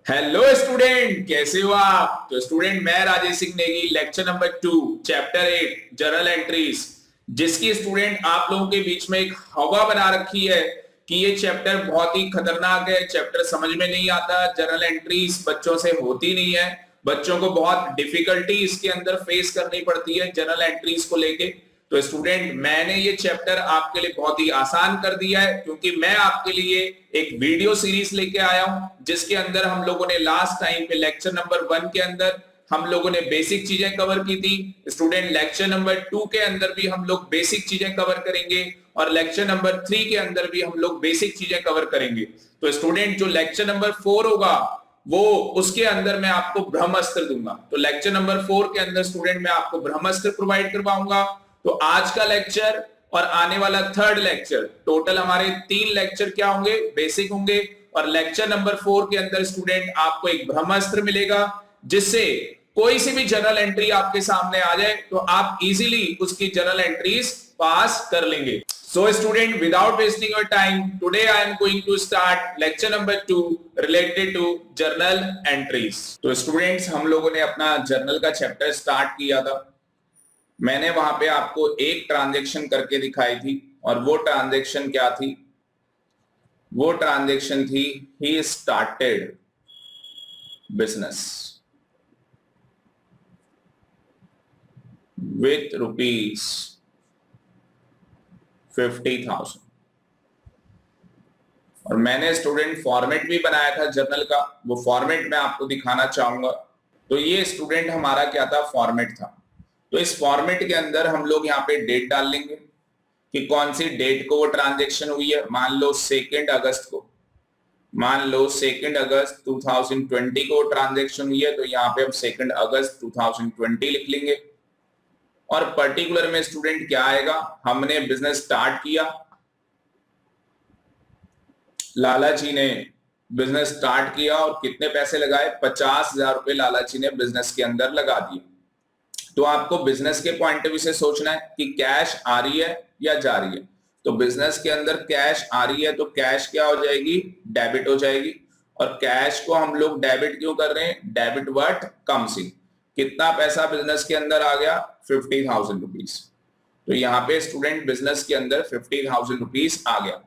Hello student, कैसे हो आप? तो स्टूडेंट, मैं Rajesh Singh Negi, lecture number 2, chapter 8 journal entries, जिसकी स्टूडेंट आप लोगों के बीच में एक हवा बना रखी है कि ये चैप्टर बहुत ही खतरनाक है, चैप्टर समझ में नहीं आता, जर्नल एंट्रीज बच्चों से होती नहीं है, बच्चों को बहुत डिफिकल्टी इसके अंदर फेस करनी पड़ती है जर्नल एंट्रीज को लेके। तो स्टूडेंट, मैंने ये चैप्टर आपके लिए बहुत ही आसान कर दिया है, क्योंकि मैं आपके लिए एक वीडियो सीरीज लेके आया हूं, जिसके अंदर हम लोगों ने लास्ट टाइम पे लेक्चर नंबर 1 के अंदर हम लोगों ने बेसिक चीजें कवर की थी। स्टूडेंट, लेक्चर नंबर 2 के अंदर भी हम लोग बेसिक चीजें कवर करेंगे और लेक्चर नंबर 3 के अंदर भी हम लोग बेसिक चीजें कवर करेंगे। तो स्टूडेंट, जो लेक्चर नंबर 4 होगा वो उसके अंदर मैं आपको ब्रह्मास्त्र दूंगा। तो लेक्चर नंबर 4 के अंदर स्टूडेंट मैं आपको ब्रह्मास्त्र प्रोवाइड करवाऊंगा। तो आज का लेक्चर और आने वाला थर्ड लेक्चर, टोटल हमारे 3 लेक्चर क्या होंगे? बेसिक होंगे। और लेक्चर नंबर 4 के अंदर स्टूडेंट आपको एक ब्रह्मास्त्र मिलेगा, जिससे कोई सी भी जर्नल एंट्री आपके सामने आ जाए तो आप इजीली उसकी जर्नल एंट्रीज पास कर लेंगे। So student, without wasting your time, today I am going to start lecture number 2 related to journal entries. तो स्टूडेंट्स, हम लोगों ने अपना जर्नल का चैप्टर स्टार्ट किया था। मैंने वहां पे आपको एक ट्रांजैक्शन करके दिखाई थी, और वो ट्रांजैक्शन क्या थी? वो ट्रांजैक्शन थी ही स्टार्टेड बिजनेस विथ ₹50,000। और मैंने स्टूडेंट फॉर्मेट भी बनाया था जर्नल का, वो फॉर्मेट मैं आपको दिखाना चाहूंगा। तो ये स्टूडेंट हमारा क्या था? फॉर्मेट था। तो इस फॉर्मेट के अंदर हम लोग यहाँ पे डेट डाल लेंगे कि कौन सी डेट को वो ट्रांजैक्शन हुई है। मान लो 2 अगस्त को, मान लो 2 अगस्त 2020 को ट्रांजैक्शन हुई है, तो यहाँ पे हम 2 अगस्त 2020 लिख लेंगे। और पर्टिकुलर में स्टूडेंट क्या आएगा? हमने बिजनेस स्टार्ट किया, लाला जी ने बिजनेस स्टार्ट किया और कितने पैसे लगाए? 50,000 रुपए लाला जी ने बिजनेस के अंदर लगा दिए। तो आपको बिजनेस के पॉइंट ऑफ व्यू से सोचना है कि कैश आ रही है या जा रही है। तो बिजनेस के अंदर कैश आ रही है तो कैश क्या हो जाएगी? डेबिट हो जाएगी। और कैश को हम लोग डेबिट क्यों कर रहे हैं? Debit what comes in. कितना पैसा बिजनेस के अंदर आ गया? 50,000 रुपीज। तो यहाँ पे स्टूडेंट बिजनेस के अंदर 50,000 रुपीज आ गया।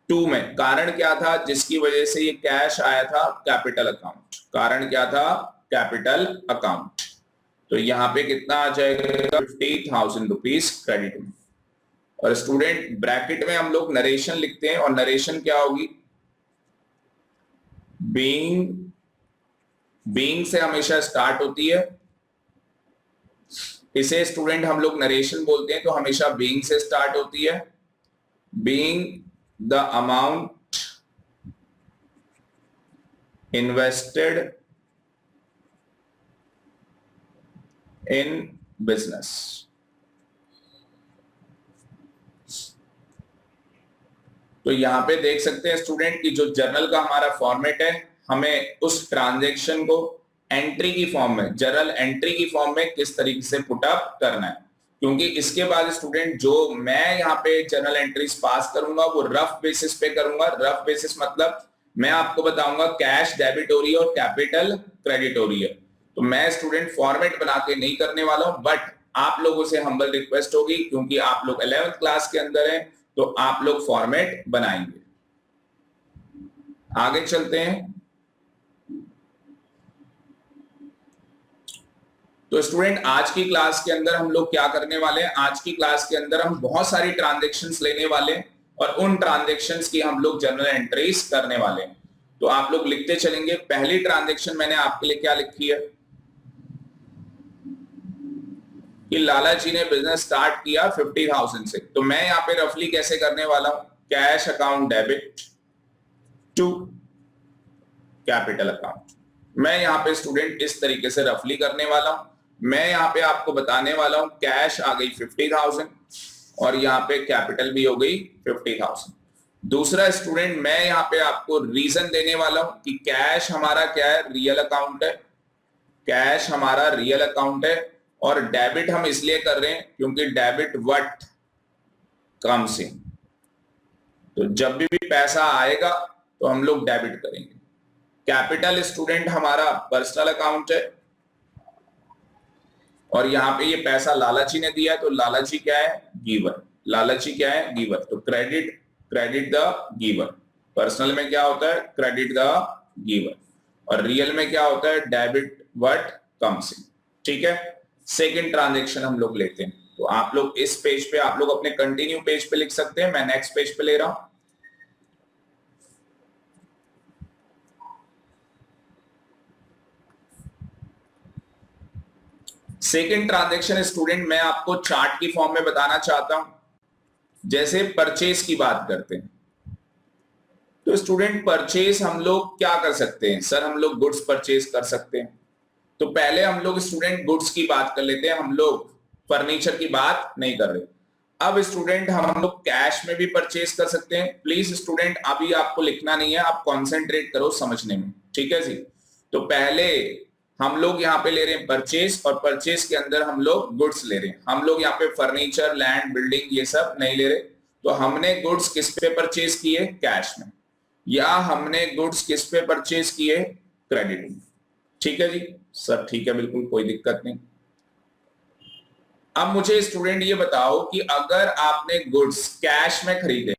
2 में कारण क्या था जिसकी वजह से ये कैश आया था? Capital account. कारण क्या था? Capital account. तो यहाँ पे कितना आ जाएगा? 50,000 रुपीज क्रेडिट में। और स्टूडेंट, ब्रैकेट में हम लोग नरेशन लिखते हैं, और नरेशन क्या होगी? बीइंग से हमेशा स्टार्ट होती है। इसे स्टूडेंट हम लोग नरेशन बोलते हैं, तो हमेशा बीइंग से स्टार्ट होती है। Being the amount invested in business. तो यहां पे देख सकते हैं स्टूडेंट कि जो जर्नल का हमारा फॉर्मेट है, हमें उस ट्रांजैक्शन को एंट्री की फॉर्म में, जर्नल एंट्री की फॉर्म में किस तरीके से पुटअप करना है। क्योंकि इसके बाद स्टूडेंट जो मैं यहाँ पे जर्नल एंट्रीज पास करूंगा वो रफ बेसिस पे करूंगा। रफ बेसिस मतलब मैं आपको बताऊंगा कैश डेबिट हो रही है और कैपिटल क्रेडिट हो रही है। तो मैं स्टूडेंट फॉर्मेट बना के नहीं करने वाला हूं, बट आप लोगों से हम्बल रिक्वेस्ट होगी, क्योंकि आप लोग 11th क्लास के अंदर हैं, तो आप लोग फॉर्मेट बनाएंगे। आगे चलते हैं। तो स्टूडेंट, आज की क्लास के अंदर हम लोग क्या करने वाले हैं? आज की क्लास के अंदर हम बहुत सारी ट्रांजैक्शंस लेने वाले हैं और उन ट्रांजैक्शंस की हम लोग जर्नल एंट्रीज करने वाले हैं। तो आप लोग लिखते चलेंगे। पहली ट्रांजैक्शन मैंने आपके लिए क्या लिखी है कि लाला जी ने बिजनेस स्टार्ट किया 50,000 से। तो मैं यहाँ पे रफली कैसे करने वाला हूं? Cash account debit to capital account. मैं यहाँ पे स्टूडेंट इस तरीके से रफली करने वाला हूं। मैं यहाँ पे आपको बताने वाला हूं कैश आ गई 50,000 और यहाँ पे कैपिटल भी हो गई 50,000। दूसरा स्टूडेंट, मैं यहाँ पे आपको रीजन देने वाला हूं कि कैश हमारा क्या है? रियल अकाउंट है। कैश हमारा रियल अकाउंट है और डेबिट हम इसलिए कर रहे हैं क्योंकि डेबिट व्हाट कम्स इन। तो जब भी पैसा आएगा तो हम लोग डेबिट करेंगे। कैपिटल स्टूडेंट हमारा पर्सनल अकाउंट है, और यहाँ पे ये पैसा लालची ने दिया है, तो लालची क्या है? गिवर। लालची क्या है? गिवर। तो क्रेडिट द गिवर। पर्सनल में क्या होता है? Credit the giver. और रियल में क्या होता है? Debit what comes in. ठीक है, सेकंड ट्रांजैक्शन हम लोग लेते हैं। तो आप लोग इस पेज पे, आप लोग अपने कंटिन्यू पेज पे लिख सकते हैं, मैं नेक्स्ट पेज पे ले रहा हूं। सेकंड ट्रांजैक्शन स्टूडेंट मैं आपको चार्ट की फॉर्म में बताना चाहता हूं। जैसे परचेज की बात करते हैं, तो स्टूडेंट परचेज हम लोग क्या कर सकते हैं? सर हम लोग गुड्स परचेज कर सकते हैं। तो पहले हम लोग स्टूडेंट गुड्स की बात कर लेते हैं, हम लोग फर्नीचर की बात नहीं कर रहे। अब स्टूडेंट हम लोग कैश में भी परचेज कर सकते हैं। प्लीज स्टूडेंट अभी आपको लिखना नहीं है, आप कॉन्सेंट्रेट करो समझने में, ठीक है जी। तो पहले हम लोग यहाँ पे ले रहे हैं परचेज, और परचेज के अंदर हम लोग गुड्स ले रहे हैं। हम लोग यहाँ पे फर्नीचर, लैंड, बिल्डिंग ये सब नहीं ले रहे। तो हमने गुड्स किस पे परचेज किए? कैश में। या हमने गुड्स किस पे परचेज किए? क्रेडिट में। ठीक है जी सर, ठीक है, बिल्कुल कोई दिक्कत नहीं। अब मुझे स्टूडेंट ये बताओ कि अगर आपने गुड्स कैश में खरीदे,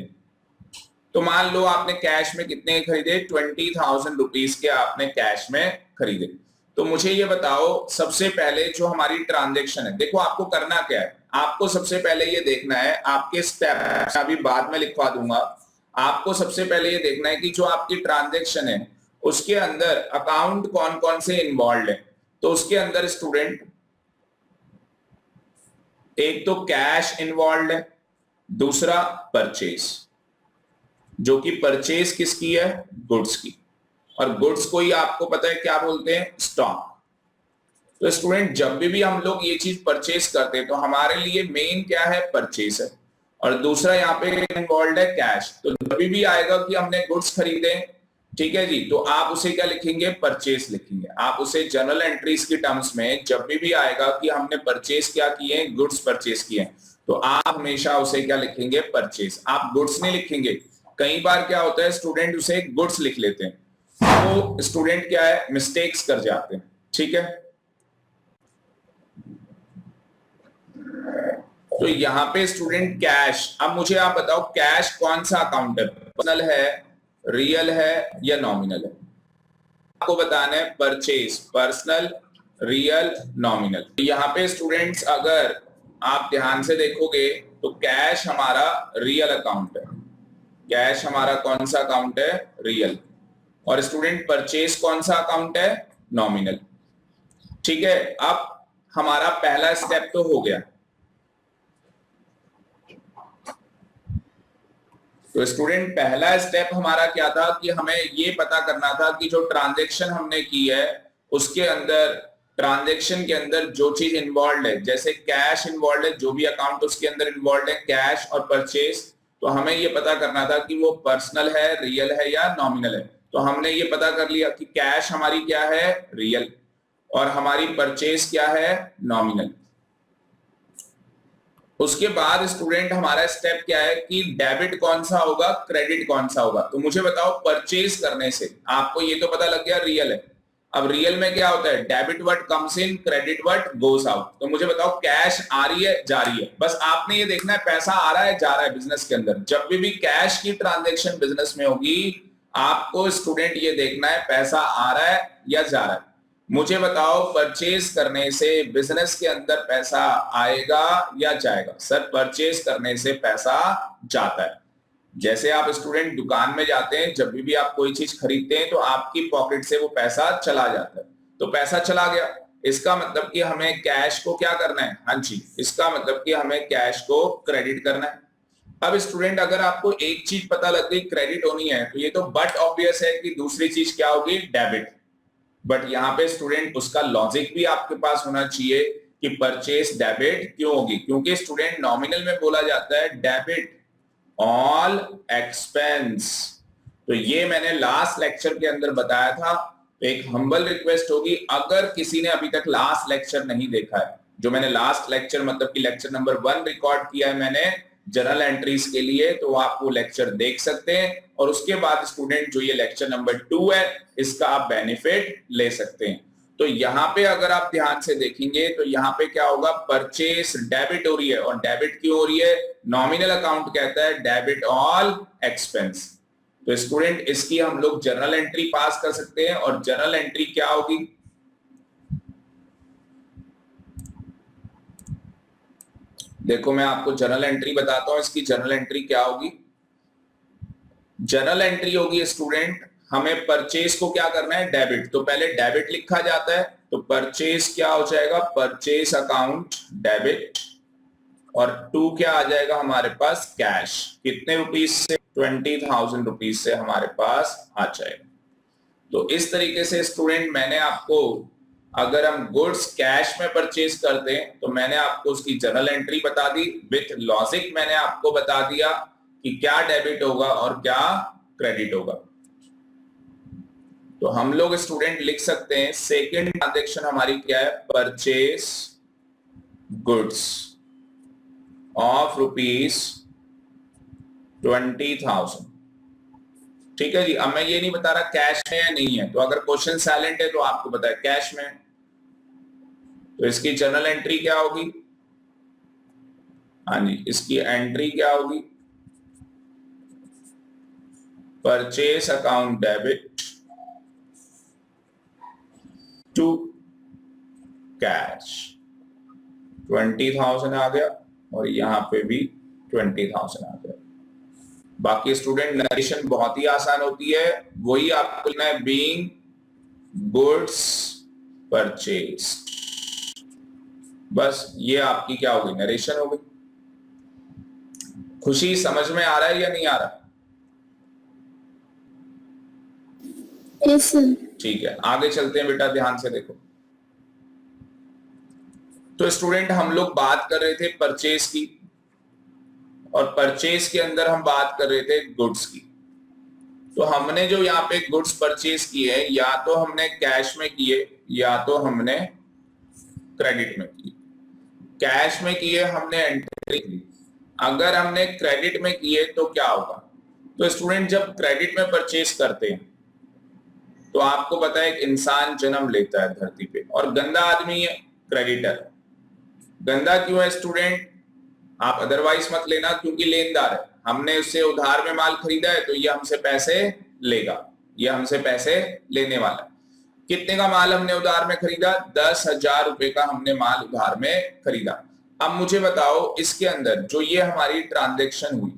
तो मान लो आपने कैश में कितने खरीदे? 20,000 रुपीज के आपने कैश में खरीदे। तो मुझे ये बताओ सबसे पहले जो हमारी ट्रांजैक्शन है, देखो आपको करना क्या है, आपको सबसे पहले ये देखना है, आपके स्टेप अभी बाद में लिखवा दूंगा। आपको सबसे पहले ये देखना है कि जो आपकी ट्रांजैक्शन है उसके अंदर अकाउंट कौन कौन से इन्वॉल्व है। तो उसके अंदर स्टूडेंट एक तो कैश इन्वॉल्व है, दूसरा परचेज, जो कि परचेज किसकी है? गुड्स की। और गुड्स को ही आपको पता है क्या बोलते हैं? स्टॉक। तो स्टूडेंट जब भी हम लोग ये चीज परचेज करते हैं तो हमारे लिए मेन क्या है? परचेज है। और दूसरा यहाँ पे इन्वॉल्व है कैश। तो जब भी आएगा कि हमने गुड्स खरीदे, ठीक है जी, तो आप उसे क्या लिखेंगे? परचेज लिखेंगे। आप उसे जर्नल एंट्रीज की टर्म्स में जब भी आएगा कि हमने परचेज क्या किए? गुड्स परचेज किए, तो आप हमेशा उसे क्या लिखेंगे? परचेज। आप गुड्स नहीं लिखेंगे। कई बार क्या होता है स्टूडेंट उसे गुड्स लिख लेते हैं, तो स्टूडेंट क्या है? मिस्टेक्स कर जाते हैं। ठीक है, तो यहाँ पे स्टूडेंट कैश। अब मुझे आप बताओ कैश कौन सा अकाउंट है? पर्सनल है, रियल है या नॉमिनल है? आपको बताना है परचेज, पर्सनल, रियल, नॉमिनल। यहाँ पे स्टूडेंट्स अगर आप ध्यान से देखोगे तो कैश हमारा रियल अकाउंट है। कैश हमारा कौन सा अकाउंट है? रियल। और स्टूडेंट परचेज कौन सा अकाउंट है? नॉमिनल। ठीक है, अब हमारा पहला स्टेप तो हो गया। तो स्टूडेंट पहला स्टेप हमारा क्या था कि हमें ये पता करना था कि जो ट्रांजैक्शन हमने की है उसके अंदर, ट्रांजैक्शन के अंदर जो चीज इन्वॉल्व है, जैसे कैश इन्वॉल्व है, जो भी अकाउंट उसके अंदर इन्वॉल्व है कैश और परचेज, तो हमें ये पता करना था कि वो पर्सनल है, रियल है या नॉमिनल है। तो हमने ये पता कर लिया कि कैश हमारी क्या है? रियल, और हमारी परचेज क्या है? नॉमिनल। उसके बाद स्टूडेंट हमारा स्टेप क्या है कि डेबिट कौन सा होगा, क्रेडिट कौन सा होगा। तो मुझे बताओ परचेज करने से आपको ये तो पता लग गया रियल है। अब रियल में क्या होता है? Debit what comes in, credit what goes out. तो मुझे बताओ कैश आ रही है, जा रही है, बस आपने ये देखना है पैसा आ रहा है, जा रहा है बिजनेस के अंदर। जब भी कैश की ट्रांजेक्शन बिजनेस में होगी आपको स्टूडेंट ये देखना है पैसा आ रहा है या जा रहा है। मुझे बताओ परचेज करने से बिजनेस के अंदर पैसा आएगा या जाएगा? सर परचेज करने से पैसा जाता है। जैसे आप स्टूडेंट दुकान में जाते हैं, जब भी आप कोई चीज खरीदते हैं तो आपकी पॉकेट से वो पैसा चला जाता है। तो पैसा चला गया, इसका मतलब कि हमें कैश को क्या करना है? हाँ जी, इसका मतलब कि हमें कैश को क्रेडिट करना है। अब स्टूडेंट अगर आपको एक चीज पता लग गई क्रेडिट होनी है, तो ये तो बट ऑब्वियस है कि दूसरी चीज क्या होगी? डेबिट। बट यहाँ पे स्टूडेंट उसका लॉजिक भी आपके पास होना चाहिए कि परचेज डेबिट क्यों होगी, क्योंकि स्टूडेंट नॉमिनल में बोला जाता है डेबिट ऑल एक्सपेंस। तो ये मैंने लास्ट लेक्चर के अंदर बताया था। तो एक हम्बल रिक्वेस्ट होगी, अगर किसी ने अभी तक लास्ट लेक्चर नहीं देखा है, जो मैंने लास्ट लेक्चर मतलब कि लेक्चर नंबर 1 रिकॉर्ड किया है मैंने, जर्नल एंट्रीज के लिए, तो आप वो लेक्चर देख सकते हैं और उसके बाद स्टूडेंट जो ये लेक्चर नंबर 2 है इसका आप बेनिफिट ले सकते हैं। तो यहाँ पे अगर आप ध्यान से देखेंगे तो यहाँ पे क्या होगा, परचेस डेबिट हो रही है, और डेबिट क्यों हो रही है, नॉमिनल अकाउंट कहता है डेबिट ऑल एक्सपेंस। तो स्टूडेंट इसकी हम लोग जर्नल एंट्री पास कर सकते हैं, और जर्नल एंट्री क्या होगी, देखो मैं आपको जर्नल एंट्री बताता हूं, इसकी जर्नल एंट्री क्या होगी। जर्नल एंट्री होगी स्टूडेंट, हमें परचेस को क्या करना है, डेबिट, तो पहले डेबिट लिखा जाता है, तो परचेस क्या हो जाएगा, परचेस अकाउंट डेबिट, और 2 क्या आ जाएगा हमारे पास, कैश, कितने रुपीस से, 20,000 रुपीज से हमारे पास आ जाएगा। तो इस तरीके से स्टूडेंट मैंने आपको, अगर हम गुड्स कैश में परचेज करते हैं तो मैंने आपको उसकी जर्नल एंट्री बता दी, विथ लॉजिक मैंने आपको बता दिया कि क्या डेबिट होगा और क्या क्रेडिट होगा। तो हम लोग स्टूडेंट लिख सकते हैं सेकेंड ट्रांजेक्शन हमारी क्या है, परचेज गुड्स ऑफ ₹20,000। ठीक है जी। अब मैं ये नहीं बता रहा कैश में या नहीं है, तो अगर क्वेश्चन साइलेंट है तो आपको पता है कैश में, तो इसकी जर्नल एंट्री क्या होगी, हाँ जी, इसकी एंट्री क्या होगी, purchase account debit to cash, 20,000 आ गया, और यहां पे भी 20,000 आ गया। बाकी स्टूडेंट नरेशन बहुत ही आसान होती है, वही आपको लिखना है, बीइंग गुड्स परचेस्ड, बस ये आपकी क्या होगी, नरेशन होगी। खुशी समझ में आ रहा है या नहीं आ रहा? Yes sir. ठीक है, आगे चलते हैं बेटा, ध्यान से देखो। तो स्टूडेंट हम लोग बात कर रहे थे परचेज की, और परचेज के अंदर हम बात कर रहे थे गुड्स की। तो हमने जो यहाँ पे गुड्स परचेज किए, या तो हमने कैश में किए या तो हमने क्रेडिट में किए। कैश में किए हमने एंट्री की, अगर हमने क्रेडिट में किए तो क्या होगा, तो स्टूडेंट जब क्रेडिट में परचेज करते हैं तो आपको पता है एक इंसान जन्म लेता है धरती पे, और गंदा आदमी है क्रेडिटर। गंदा क्यों है स्टूडेंट, आप अदरवाइज मत लेना, क्योंकि लेनदार है, हमने उससे उधार में माल खरीदा है तो ये हमसे पैसे लेगा, ये हमसे पैसे लेने वाला है। कितने का माल हमने उधार में खरीदा, 10,000 रुपए का हमने माल उधार में खरीदा। अब मुझे बताओ इसके अंदर जो ये हमारी ट्रांजैक्शन हुई,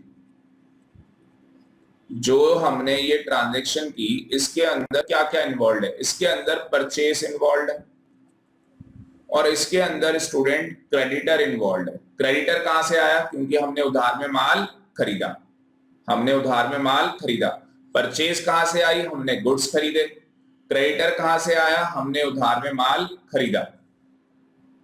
जो हमने ये ट्रांजैक्शन की, इसके अंदर क्या क्या इन्वॉल्व है, इसके अंदर परचेस इन्वॉल्व है, और इसके अंदर स्टूडेंट क्रेडिटर इन्वॉल्व है। क्रेडिटर कहां से आया, क्योंकि हमने उधार में माल खरीदा, हमने उधार में माल खरीदा। परचेज कहां से आई, हमने गुड्स खरीदे। क्रेडिटर कहां से आया, हमने उधार में माल खरीदा।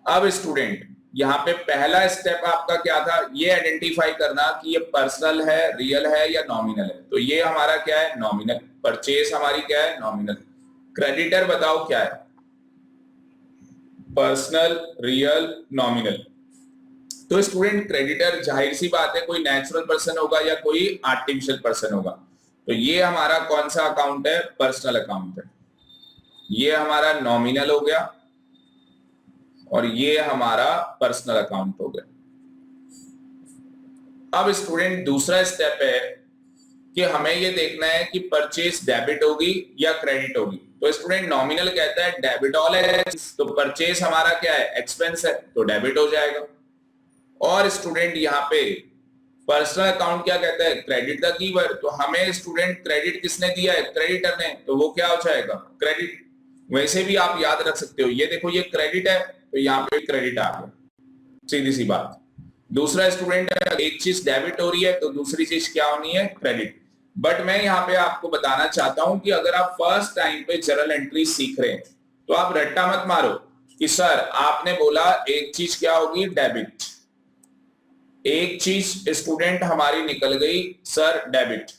अब स्टूडेंट यहाँ पे पहला स्टेप आपका क्या था, ये आइडेंटिफाई करना कि ये पर्सनल है, रियल है या नॉमिनल है। तो ये हमारा क्या है, नॉमिनल। परचेज हमारी क्या है, नॉमिनल। क्रेडिटर बताओ क्या है, पर्सनल, रियल, नॉमिनल। तो स्टूडेंट क्रेडिटर जाहिर सी बात है कोई नेचुरल पर्सन होगा या कोई आर्टिफिशियल पर्सन होगा। तो ये हमारा कौन सा अकाउंट है, पर्सनल अकाउंट है। ये हमारा नॉमिनल हो गया और ये हमारा पर्सनल अकाउंट हो गया। अब स्टूडेंट दूसरा स्टेप है कि हमें ये देखना है कि परचेज डेबिट होगी या क्रेडिट होगी। तो स्टूडेंट नॉमिनल कहता है डेबिट ऑल एक्सपेंस, तो परचेज हमारा क्या है, एक्सपेंस है, तो डेबिट हो जाएगा। और स्टूडेंट यहाँ पे पर्सनल अकाउंट क्या कहता है, क्रेडिट द कीवर्ड। तो हमें स्टूडेंट क्रेडिट किसने दिया है, क्रेडिटर ने, तो वो क्या हो जाएगा, क्रेडिट। वैसे भी आप याद रख सकते हो, ये देखो ये क्रेडिट है तो यहाँ पे क्रेडिट आ गया, सीधी सी बात। दूसरा स्टूडेंट एक चीज डेबिट हो रही है तो दूसरी चीज क्या होनी है, क्रेडिट। बट मैं यहाँ पे आपको बताना चाहता हूं कि अगर आप फर्स्ट टाइम पे जर्नल एंट्री सीख रहे हैं तो आप रट्टा मत मारो कि सर आपने बोला एक चीज क्या होगी, डेबिट, एक चीज स्टूडेंट हमारी निकल गई सर डेबिट,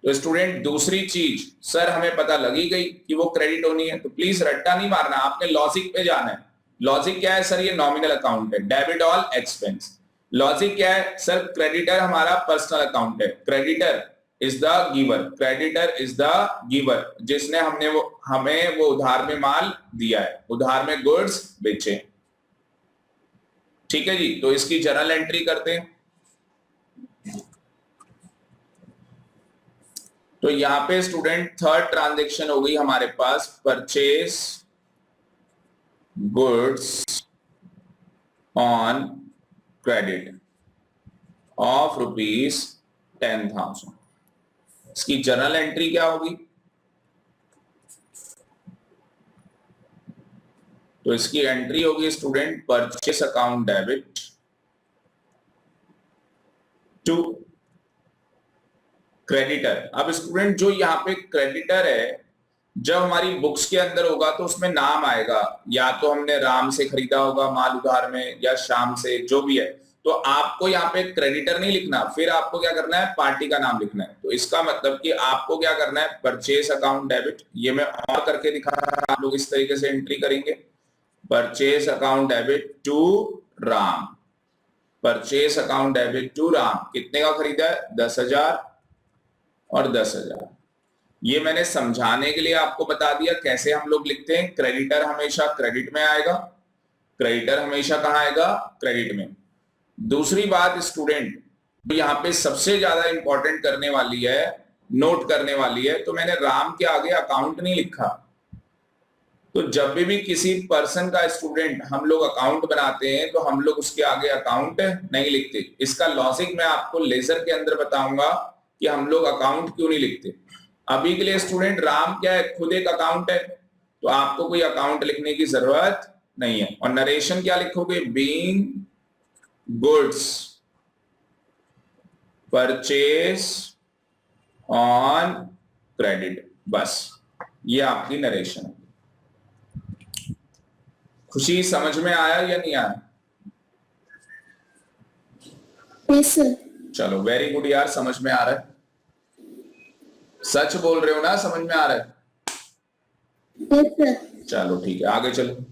तो स्टूडेंट दूसरी चीज सर हमें पता लगी गई कि वो क्रेडिट होनी है। तो प्लीज रट्टा नहीं मारना, आपने लॉजिक पे जाना है। लॉजिक क्या है सर, ये नॉमिनल अकाउंट है, डेबिट ऑल एक्सपेंस। लॉजिक क्या है सर? क्रेडिटर हमारा पर्सनल अकाउंट है, creditor is the giver, creditor is the giver, जिसने हमें वो उधार में माल दिया है, उधार में गुड्स बेचे। ठीक है जी, तो इसकी जर्नल एंट्री करते हैं। तो यहां पे स्टूडेंट थर्ड ट्रांजेक्शन हो गई हमारे पास, purchase goods on credit of ₹10,000। इसकी जर्नल एंट्री क्या होगी? तो इसकी एंट्री होगी student purchase account debit to creditor. अब स्टूडेंट जो यहाँ पे क्रेडिटर है, जब हमारी बुक्स के अंदर होगा तो उसमें नाम आएगा, या तो हमने राम से खरीदा होगा माल उधार में या श्याम से, जो भी है। तो आपको यहाँ पे क्रेडिटर नहीं लिखना, फिर आपको क्या करना है? पार्टी का नाम लिखना है। तो इसका मतलब कि आपको क्या करना है? परचेस अकाउंट डेबिट, ये मैं और करके दिखा रहा हूं, आप लोग इस तरीके से एंट्री करेंगे, purchase account debit to Ram, purchase account debit to Ram. कितने का खरीदा है? 10,000 और 10,000। ये मैंने समझाने के लिए आपको बता दिया कैसे हम लोग लिखते हैं। क्रेडिटर हमेशा क्रेडिट में आएगा, क्रेडिटर हमेशा कहां आएगा? क्रेडिट में। दूसरी बात स्टूडेंट, तो यहाँ पे सबसे ज्यादा इंपॉर्टेंट करने वाली है, नोट करने वाली है, तो मैंने राम के आगे अकाउंट नहीं लिखा। तो जब भी किसी पर्सन का स्टूडेंट हम लोग अकाउंट बनाते हैं तो हम लोग उसके आगे अकाउंट नहीं लिखते। इसका लॉजिक मैं आपको लेजर के अंदर बताऊंगा कि हम लोग अकाउंट क्यों नहीं लिखते। अभी के लिए स्टूडेंट राम क्या है? खुद एक अकाउंट है, तो आपको कोई अकाउंट लिखने की जरूरत नहीं है। और नरेशन क्या लिखोगे? Being goods purchase on credit, बस ये आपकी नरेशन है। खुशी समझ में आया या नहीं आया? Yes sir. चलो वेरी गुड यार, समझ में आ रहा है। सच बोल रहे हो ना? समझ में आ रहा है? Yes sir. चलो ठीक है, आगे चलो।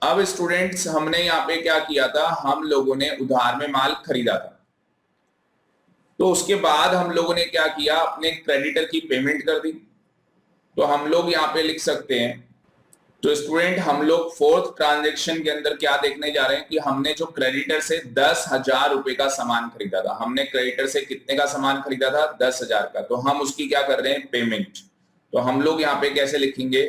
अब स्टूडेंट्स हमने यहाँ पे क्या किया था? हम लोगों ने उधार में माल खरीदा था, तो उसके बाद हम लोगों ने क्या किया? अपने क्रेडिटर की पेमेंट कर दी। तो हम लोग यहाँ पे लिख सकते हैं, तो स्टूडेंट हम लोग फोर्थ ट्रांजैक्शन के अंदर क्या देखने जा रहे हैं कि हमने जो क्रेडिटर से 10,000 रुपए का सामान खरीदा था, हमने क्रेडिटर से कितने का सामान खरीदा था? 10,000 का। तो हम उसकी क्या कर रहे हैं? पेमेंट। तो हम लोग यहाँ पे कैसे लिखेंगे?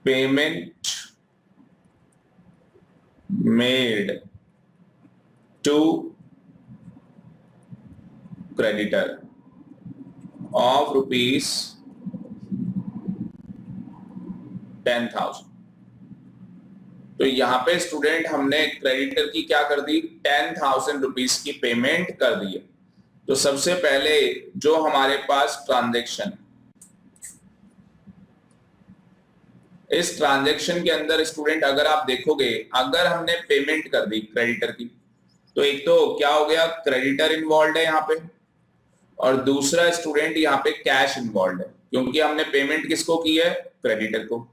Payment made to creditor of ₹10,000। तो यहां पे स्टूडेंट हमने क्रेडिटर की क्या कर दी? 10,000 रुपीज की पेमेंट कर दी है। तो सबसे पहले जो हमारे पास ट्रांजैक्शन, इस ट्रांजैक्शन के अंदर स्टूडेंट अगर आप देखोगे, अगर हमने पेमेंट कर दी क्रेडिटर की, तो एक तो क्या हो गया? क्रेडिटर इन्वॉल्व है यहाँ पे, और दूसरा स्टूडेंट यहाँ पे कैश इन्वॉल्व है, क्योंकि हमने पेमेंट किसको की है? क्रेडिटर को।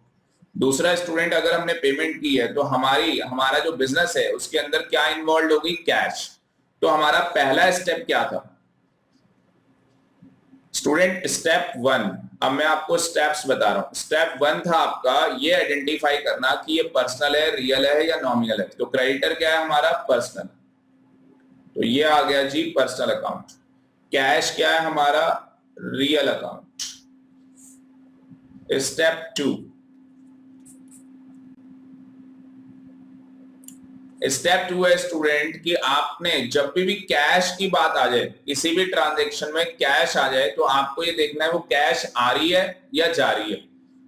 दूसरा स्टूडेंट अगर हमने पेमेंट की है तो हमारा जो बिजनेस है उसके अंदर क्या इन्वॉल्व होगी? कैश। तो हमारा पहला स्टेप क्या था स्टूडेंट? स्टेप 1। अब मैं आपको स्टेप्स बता रहा हूं। स्टेप 1 था आपका ये आइडेंटिफाई करना कि ये पर्सनल है, रियल है या नॉमिनल है। तो क्रेडिटर क्या है हमारा? पर्सनल, तो ये आ गया जी पर्सनल अकाउंट। कैश क्या है हमारा? Real account. स्टेप 2, स्टेप 2 है स्टूडेंट कि आपने जब भी कैश की बात आ जाए, किसी भी ट्रांजैक्शन में कैश आ जाए, तो आपको ये देखना है वो कैश आ रही है या जा रही है।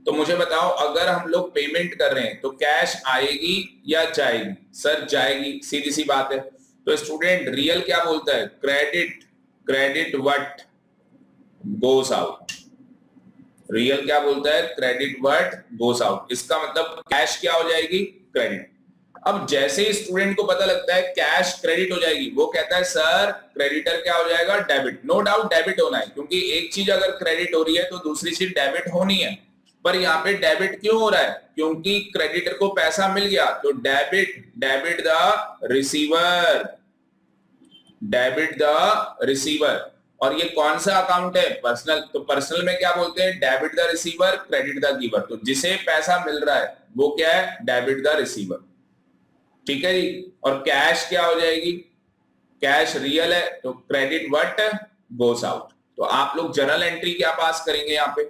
तो मुझे बताओ, अगर हम लोग पेमेंट कर रहे हैं तो कैश आएगी या जाएगी? सर जाएगी, सीधी सी बात है। तो स्टूडेंट रियल क्या बोलता है? Credit what goes out. Real क्या बोलता है? Credit what goes out. इसका मतलब कैश क्या हो जाएगी? क्रेडिट। अब जैसे ही स्टूडेंट को पता लगता है कैश क्रेडिट हो जाएगी, वो कहता है सर क्रेडिटर क्या हो जाएगा? डेबिट। नो डाउट डेबिट होना है, क्योंकि एक चीज अगर क्रेडिट हो रही है तो दूसरी चीज डेबिट होनी है। पर यहाँ पे डेबिट क्यों हो रहा है? क्योंकि क्रेडिटर को पैसा मिल गया, तो debit the receiver, debit the receiver. और ये कौन सा अकाउंट है? पर्सनल। तो पर्सनल में क्या बोलते हैं? Debit the receiver, credit the giver. तो जिसे पैसा मिल रहा है वो क्या है? Debit the receiver. ठीक है जी। और कैश क्या हो जाएगी? कैश रियल है, तो क्रेडिट व्हाट गोस आउट। तो आप लोग जर्नल एंट्री क्या पास करेंगे यहां पे?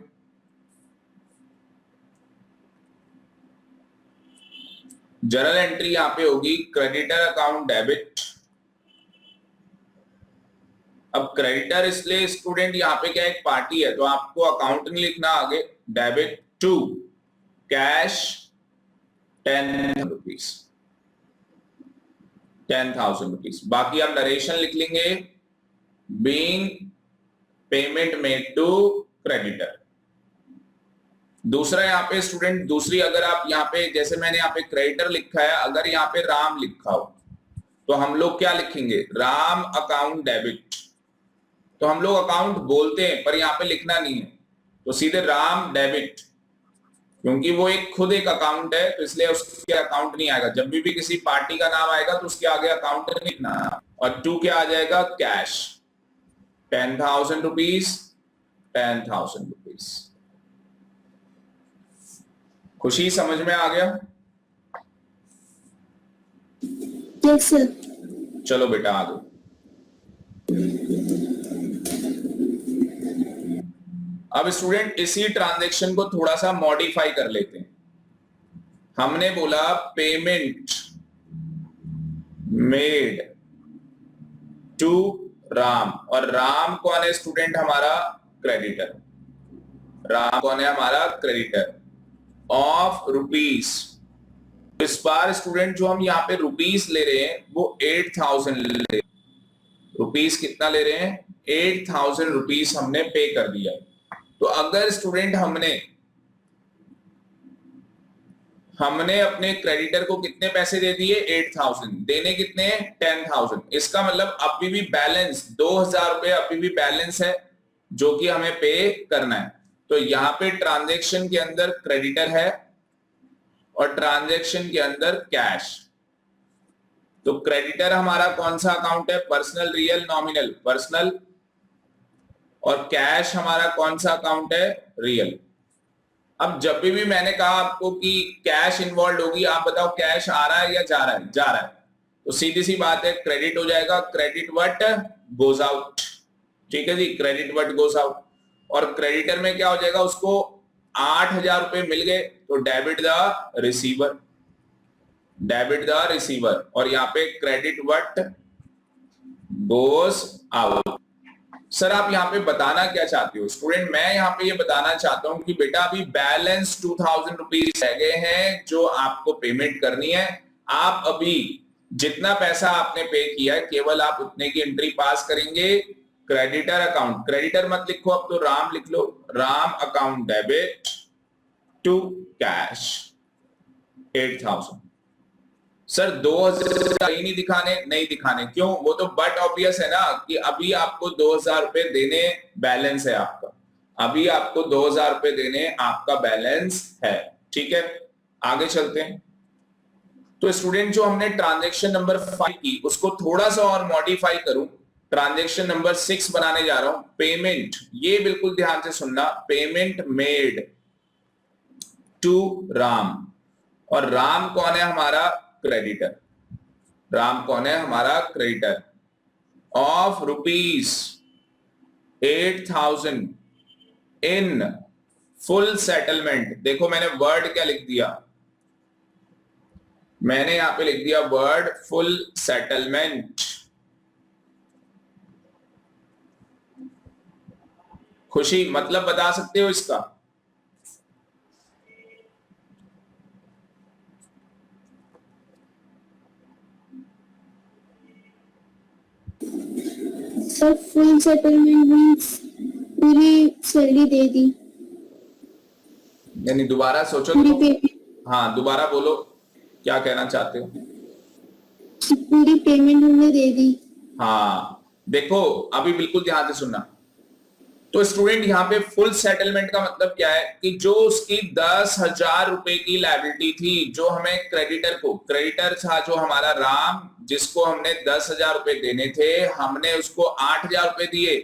जर्नल एंट्री यहां पे होगी क्रेडिटर अकाउंट डेबिट। अब क्रेडिटर इसलिए स्टूडेंट यहाँ पे क्या एक पार्टी है, तो आपको अकाउंट नहीं लिखना आगे, debit to cash 10,000 rupees, 10,000 rupees. बाकी आप नरेशन लिख लेंगे, being payment made to creditor. दूसरा यहाँ पे स्टूडेंट, दूसरी अगर आप यहाँ पे, जैसे मैंने यहाँ पे क्रेडिटर लिखा है, अगर यहाँ पे राम लिखा हो तो हम लोग क्या लिखेंगे? Ram account debit. तो हम लोग अकाउंट बोलते हैं पर यहाँ पे लिखना नहीं है, तो सीधे राम डेबिट, क्योंकि वो एक खुद एक अकाउंट है, तो इसलिए उसके अकाउंट नहीं आएगा। जब भी किसी पार्टी का नाम आएगा तो उसके आगे अकाउंट नहीं लिखना। और टू क्या आ जाएगा? Cash 10,000 rupees, 10,000 rupees. खुशी समझ में आ गया? Yes sir. चलो बेटा आगे। अब स्टूडेंट इसी ट्रांजैक्शन को थोड़ा सा मॉडिफाई कर लेते हैं। हमने बोला पेमेंट मेड टू राम, और राम कौन है स्टूडेंट? हमारा क्रेडिटर। राम कौन है? हमारा क्रेडिटर। ऑफ रुपीज, इस बार स्टूडेंट जो हम यहाँ पे रुपीज ले रहे हैं वो 8,000 ले रहे हैं। रुपीज कितना ले रहे हैं? 8,000 रुपीज हमने पे कर दिया। तो अगर स्टूडेंट हमने अपने क्रेडिटर को कितने पैसे दे दिए? 8,000, देने कितने? 10,000। इसका मतलब अभी भी बैलेंस 2,000 रुपए अभी भी बैलेंस है जो कि हमें पे करना है। तो यहाँ पे ट्रांजैक्शन के अंदर क्रेडिटर है और ट्रांजैक्शन के अंदर कैश। तो क्रेडिटर हमारा कौन सा अकाउंट है? Personal, real, nominal? पर्सनल। और कैश हमारा कौन सा अकाउंट है? रियल। अब जब भी मैंने कहा आपको कि कैश इन्वॉल्व होगी, आप बताओ कैश आ रहा है या जा रहा है? जा रहा है। तो सीधी सी बात है, क्रेडिट हो जाएगा, क्रेडिट व्हाट गोज आउट। ठीक है जी, क्रेडिट व्हाट गोज आउट। और क्रेडिटर में क्या हो जाएगा? उसको 8,000 रुपए मिल गए, तो debit the receiver, debit the receiver. और यहाँ पे credit what goes out. Sir आप यहाँ पे बताना क्या चाहते हो? स्टूडेंट मैं यहाँ पे ये बताना चाहता हूँ कि बेटा अभी बैलेंस 2,000 रुपीज रह गए हैं जो आपको पेमेंट करनी है। आप अभी जितना पैसा आपने पे किया है केवल आप उतने की एंट्री पास करेंगे। क्रेडिटर अकाउंट, क्रेडिटर मत लिखो अब तो राम लिख लो, Ram account debit to cash 8,000। Sir 2,000 नहीं दिखाने? नहीं दिखाने। क्यों? वो तो बट ऑब्वियस है ना कि अभी आपको 2,000 रुपए देने बैलेंस है आपका, अभी आपको 2,000 रुपए देने आपका बैलेंस है। ठीक है, आगे चलते हैं। तो स्टूडेंट जो हमने ट्रांजैक्शन नंबर 5 की उसको थोड़ा सा और मॉडिफाई करूं, ट्रांजैक्शन नंबर 6 बनाने जा रहा हूं। पेमेंट, ये बिल्कुल ध्यान से सुनना, पेमेंट मेड टू राम। और राम कौन है? हमारा क्रेडिटर। राम कौन है? हमारा creditor. Of rupees 8,000 in full settlement. देखो मैंने वर्ड क्या लिख दिया? मैंने यहां पे लिख दिया वर्ड फुल सेटलमेंट। खुशी मतलब बता सकते हो इसका? सर फुल सेटलमेंट मीन्स पूरी सैलरी दे दी, यानी दोबारा सोचो पूरी तो, पेमेंट, हाँ दोबारा बोलो क्या कहना चाहते हो? पूरी पेमेंट हमने दे दी। हाँ देखो अभी बिल्कुल ध्यान से सुनना, तो स्टूडेंट यहाँ पे फुल सेटलमेंट का मतलब क्या है कि जो उसकी 10,000 रुपए की लायबिलिटी थी, जो हमें क्रेडिटर था जो हमारा राम, जिसको हमने 10,000 रुपए देने थे, हमने उसको 8,000 रुपए दिए,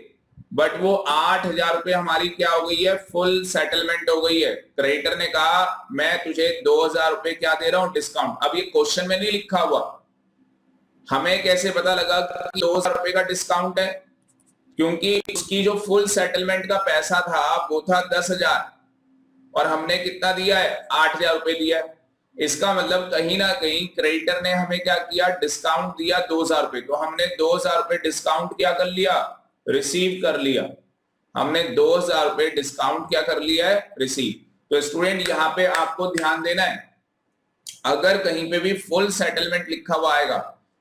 बट वो 8,000 रुपए हमारी क्या हो गई है, फुल सेटलमेंट हो गई है। क्रेडिटर ने कहा मैं तुझे 2,000 रुपए क्या दे रहा हूं, डिस्काउंट। अब ये क्वेश्चन में नहीं लिखा हुआ, हमें कैसे पता लगा कि 2,000 रुपए का डिस्काउंट है, क्योंकि उसकी जो फुल सेटलमेंट का पैसा था वो था 10,000 और हमने कितना दिया है, 8,000 रुपए दिया है। इसका मतलब कहीं ना कहीं क्रेडिटर ने हमें क्या किया, डिस्काउंट दिया 2,000 रुपए। तो हमने 2,000 रुपए डिस्काउंट क्या कर लिया, रिसीव कर लिया। हमने 2,000 रुपए डिस्काउंट क्या कर लिया है, रिसीव। तो स्टूडेंट यहाँ पे आपको ध्यान देना है, अगर कहीं पे भी फुल सेटलमेंट लिखा हुआ आएगा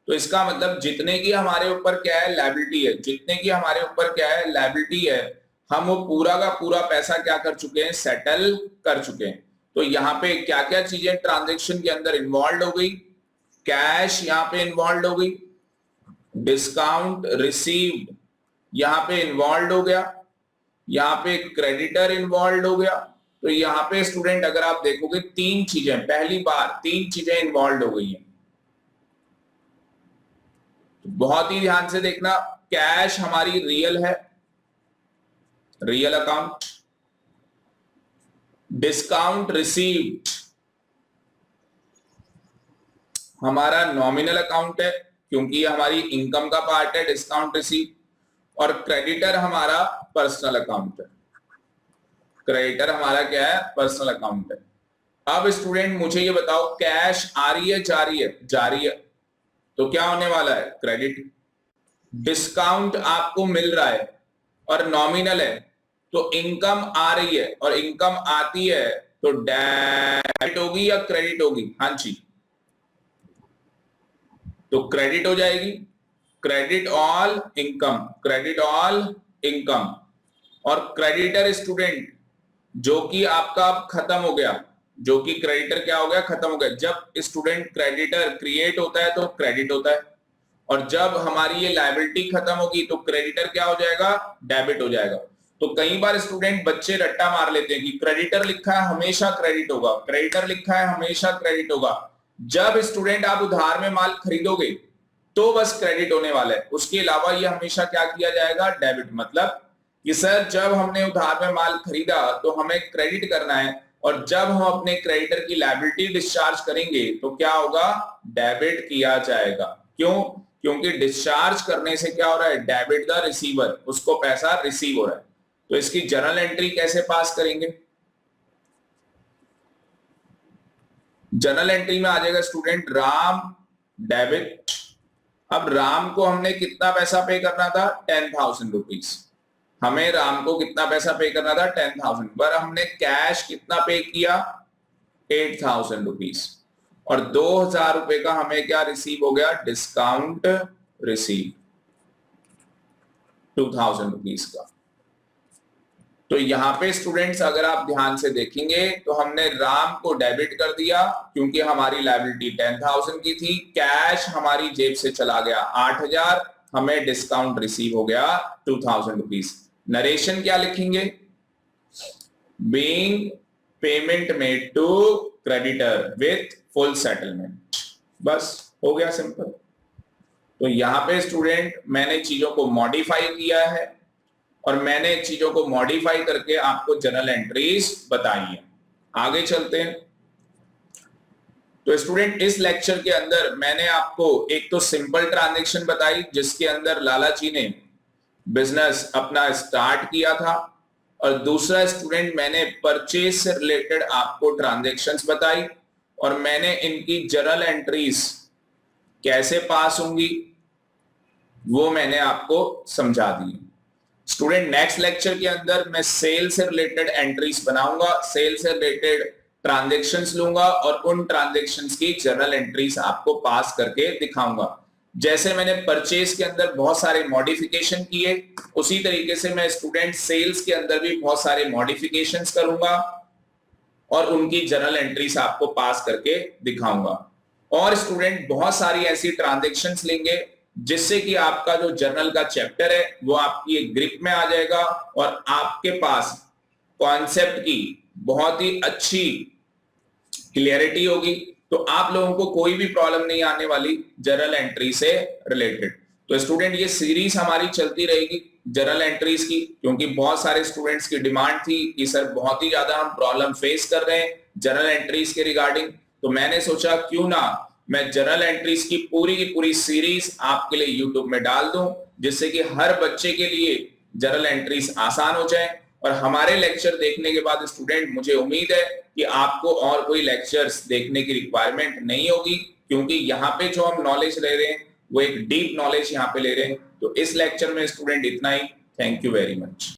तो इसका मतलब जितने की हमारे ऊपर क्या है, लायबिलिटी है, जितने की हमारे ऊपर क्या है, लायबिलिटी है, हम वो पूरा का पूरा पैसा क्या कर चुके हैं, सेटल कर चुके हैं। तो यहाँ पे क्या क्या चीजें ट्रांजेक्शन के अंदर इन्वॉल्व हो गई, कैश यहाँ पे इन्वॉल्व हो गई, डिस्काउंट रिसीव्ड यहाँ पे इन्वॉल्व हो गया, यहाँ पे क्रेडिटर इन्वॉल्व हो गया। तो यहाँ पे स्टूडेंट अगर आप देखोगे तीन चीजें, पहली बार तीन चीजें इन्वॉल्व हो गई हैं। बहुत ही ध्यान से देखना, कैश हमारी रियल है, रियल अकाउंट। डिस्काउंट रिसीव्ड हमारा नॉमिनल अकाउंट है, क्योंकि ये हमारी इनकम का पार्ट है, डिस्काउंट रिसीव। और क्रेडिटर हमारा पर्सनल अकाउंट है, क्रेडिटर हमारा क्या है, पर्सनल अकाउंट है। अब स्टूडेंट मुझे ये बताओ, कैश आ रही है, जा रही है, जा रही है, तो क्या होने वाला है, क्रेडिट। डिस्काउंट आपको मिल रहा है और नॉमिनल है, तो इनकम आ रही है और इनकम आती है तो डेबिट होगी या क्रेडिट होगी, हाँ जी, तो क्रेडिट हो जाएगी। Credit all income, credit all income. और क्रेडिटर स्टूडेंट जो कि आपका अब खत्म हो गया, जो कि क्रेडिटर क्या हो गया, खत्म हो गया। जब स्टूडेंट क्रेडिटर क्रिएट होता है तो क्रेडिट होता है, और जब हमारी ये लायबिलिटी खत्म होगी तो क्रेडिटर क्या हो जाएगा, डेबिट हो जाएगा। तो कई बार स्टूडेंट बच्चे रट्टा मार लेते हैं कि क्रेडिटर लिखा है हमेशा क्रेडिट होगा, क्रेडिटर लिखा है हमेशा क्रेडिट होगा। जब स्टूडेंट आप उधार में माल खरीदोगे तो बस क्रेडिट होने वाला है, उसके अलावा ये हमेशा क्या किया जाएगा, डेबिट। मतलब कि सर जब हमने उधार में माल खरीदा तो हमें क्रेडिट करना है, और जब हम अपने क्रेडिटर की लायबिलिटी डिस्चार्ज करेंगे तो क्या होगा, डेबिट किया जाएगा। क्यों, क्योंकि डिस्चार्ज करने से क्या हो रहा है, डेबिट द रिसीवर, उसको पैसा रिसीव हो रहा है। तो इसकी जर्नल एंट्री कैसे पास करेंगे, जर्नल एंट्री में आ जाएगा स्टूडेंट राम डेबिट। अब राम को हमने कितना पैसा पे करना था, 10,000 रुपीज। हमें राम को कितना पैसा पे करना था, 10,000, पर हमने कैश कितना पे किया, 8,000 रुपीज। और 2,000 रुपए का हमें क्या रिसीव हो गया, डिस्काउंट रिसीव 2,000 रुपीज का। तो यहां पे स्टूडेंट्स अगर आप ध्यान से देखेंगे तो हमने राम को डेबिट कर दिया क्योंकि हमारी लायबिलिटी 10,000 की थी, कैश हमारी जेब से चला गया 8,000, हमें डिस्काउंट रिसीव हो गया 2,000 रुपीज। नरेशन क्या लिखेंगे, being payment made to creditor with full settlement, बस हो गया सिंपल। तो यहां पे स्टूडेंट मैंने चीजों को मॉडिफाई किया है और मैंने चीजों को मॉडिफाई करके आपको जर्नल एंट्रीज बताई है। आगे चलते हैं। तो स्टूडेंट इस लेक्चर के अंदर मैंने आपको एक तो सिंपल ट्रांजैक्शन बताई जिसके अंदर लाला जी ने बिजनेस अपना स्टार्ट किया था, और दूसरा स्टूडेंट मैंने परचेज से रिलेटेड आपको ट्रांजैक्शंस बताई और मैंने इनकी जर्नल एंट्रीज कैसे पास होंगी वो मैंने आपको समझा दी। स्टूडेंट नेक्स्ट लेक्चर के अंदर मैं सेल से रिलेटेड एंट्रीज बनाऊंगा, सेल से रिलेटेड ट्रांजैक्शंस लूंगा और उन ट्रांजैक्शंस की जर्नल एंट्रीज आपको पास करके दिखाऊंगा। जैसे मैंने परचेज के अंदर बहुत सारे मॉडिफिकेशन किए, उसी तरीके से मैं स्टूडेंट सेल्स के अंदर भी बहुत सारे मॉडिफिकेशंस करूंगा और उनकी जर्नल एंट्रीज आपको पास करके दिखाऊंगा। और स्टूडेंट बहुत सारी ऐसी ट्रांजैक्शंस लेंगे जिससे कि आपका जो जर्नल का चैप्टर है वो आपकी एक ग्रिप में आ जाएगा और आपके पास कॉन्सेप्ट की बहुत ही अच्छी क्लियरिटी होगी। तो आप लोगों को कोई भी प्रॉब्लम नहीं आने वाली जर्नल एंट्री से रिलेटेड। तो स्टूडेंट ये सीरीज हमारी चलती रहेगी जर्नल एंट्रीज की, क्योंकि बहुत सारे स्टूडेंट्स की डिमांड थी कि सर बहुत ही ज्यादा हम प्रॉब्लम फेस कर रहे हैं जर्नल एंट्रीज के रिगार्डिंग। तो मैंने सोचा क्यों ना मैं जर्नल एंट्रीज की पूरी सीरीज आपके लिए यूट्यूब में डाल दूं, जिससे कि हर बच्चे के लिए जर्नल एंट्रीज आसान हो जाए। और हमारे लेक्चर देखने के बाद स्टूडेंट मुझे उम्मीद है कि आपको और कोई लेक्चर्स देखने की रिक्वायरमेंट नहीं होगी, क्योंकि यहाँ पे जो हम नॉलेज ले रहे हैं वो एक डीप नॉलेज यहाँ पे ले रहे हैं। तो इस लेक्चर में स्टूडेंट इतना ही। Thank you very much.